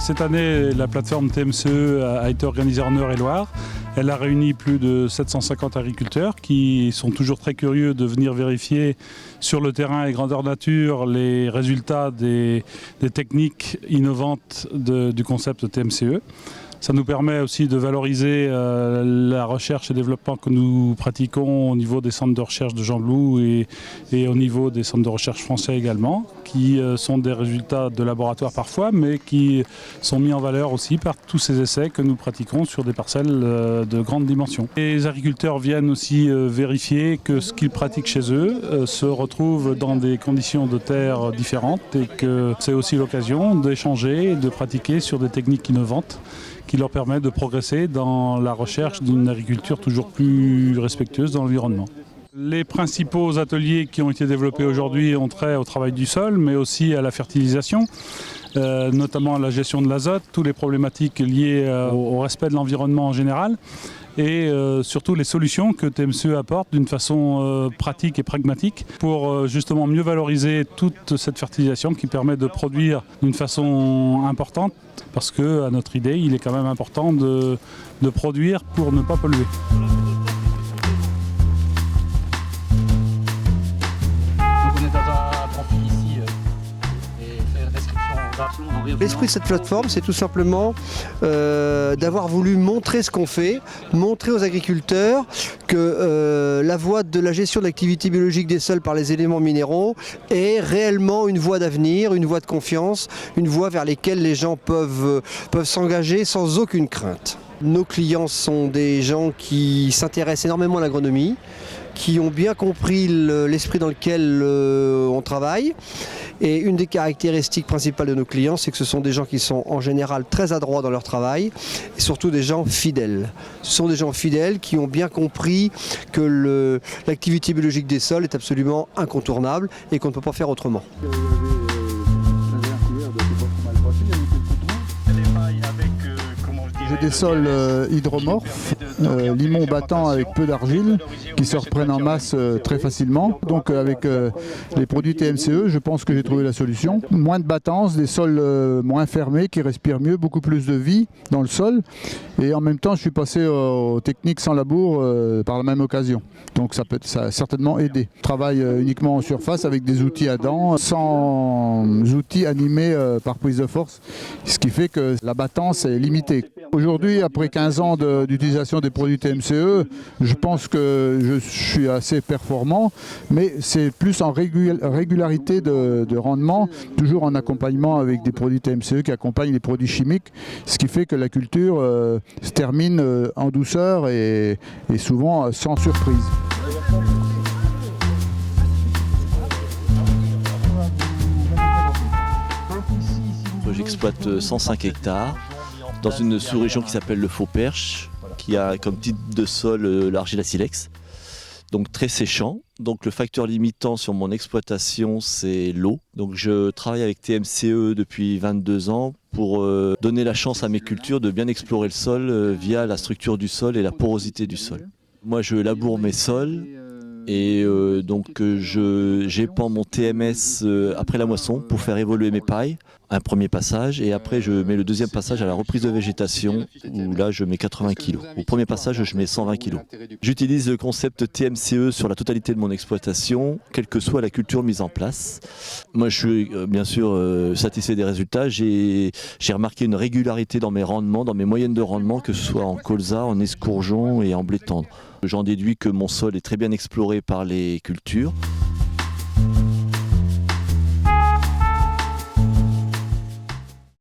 Cette année, la plateforme TMCE a été organisée en Eure-et-Loire. Elle a réuni plus de 750 agriculteurs qui sont toujours très curieux de venir vérifier sur le terrain et grandeur nature les résultats des techniques innovantes du concept TMCE. Ça nous permet aussi de valoriser la recherche et développement que nous pratiquons au niveau des centres de recherche de Gembloux et au niveau des centres de recherche français également, qui sont des résultats de laboratoire parfois, mais qui sont mis en valeur aussi par tous ces essais que nous pratiquons sur des parcelles de grande dimension. Les agriculteurs viennent aussi vérifier que ce qu'ils pratiquent chez eux se retrouve dans des conditions de terre différentes et que c'est aussi l'occasion d'échanger et de pratiquer sur des techniques innovantes qui leur permet de progresser dans la recherche d'une agriculture toujours plus respectueuse de l'environnement. Les principaux ateliers qui ont été développés aujourd'hui ont trait au travail du sol, mais aussi à la fertilisation, notamment à la gestion de l'azote, toutes les problématiques liées au respect de l'environnement en général, et surtout les solutions que TMCE apporte d'une façon pratique et pragmatique pour justement mieux valoriser toute cette fertilisation qui permet de produire d'une façon importante, parce qu'à notre idée, il est quand même important de produire pour ne pas polluer. L'esprit de cette plateforme, c'est tout simplement d'avoir voulu montrer ce qu'on fait, montrer aux agriculteurs que la voie de la gestion de l'activité biologique des sols par les éléments minéraux est réellement une voie d'avenir, une voie de confiance, une voie vers laquelle les gens peuvent s'engager sans aucune crainte. Nos clients sont des gens qui s'intéressent énormément à l'agronomie, qui ont bien compris l'esprit dans lequel on travaille. Et une des caractéristiques principales de nos clients, c'est que ce sont des gens qui sont en général très adroits dans leur travail et surtout des gens fidèles. Ce sont des gens fidèles qui ont bien compris que l'activité biologique des sols est absolument incontournable et qu'on ne peut pas faire autrement. J'ai des sols hydromorphes, limon battant avec peu d'argile, qui se reprennent en masse très facilement. Donc avec les produits TMCE, je pense que j'ai trouvé la solution. Moins de battance, des sols moins fermés, qui respirent mieux, beaucoup plus de vie dans le sol. Et en même temps, je suis passé aux techniques sans labour par la même occasion. Donc ça a certainement aidé. Je travaille uniquement en surface avec des outils à dents, sans outils animés par prise de force, ce qui fait que la battance est limitée. Aujourd'hui, après 15 ans d'utilisation des produits TMCE, je pense que je suis assez performant, mais c'est plus en régularité de rendement, toujours en accompagnement avec des produits TMCE qui accompagnent les produits chimiques, ce qui fait que la culture se termine en douceur et souvent sans surprise. J'exploite 105 hectares. Dans une sous-région qui s'appelle le Faux-Perche, qui a comme type de sol l'argile à silex, donc très séchant. Donc le facteur limitant sur mon exploitation, c'est l'eau. Donc je travaille avec TMCE depuis 22 ans pour donner la chance à mes cultures de bien explorer le sol via la structure du sol et la porosité du sol. Moi je laboure mes sols et donc j'épand mon TMS après la moisson pour faire évoluer mes pailles. Un premier passage et après je mets le deuxième passage à la reprise de végétation où là je mets 80 kg. Au premier passage je mets 120 kg. J'utilise le concept TMCE sur la totalité de mon exploitation, quelle que soit la culture mise en place. Moi je suis bien sûr satisfait des résultats. J'ai remarqué une régularité dans mes rendements, dans mes moyennes de rendement, que ce soit en colza, en escourgeon et en blé tendre. J'en déduis que mon sol est très bien exploré par les cultures.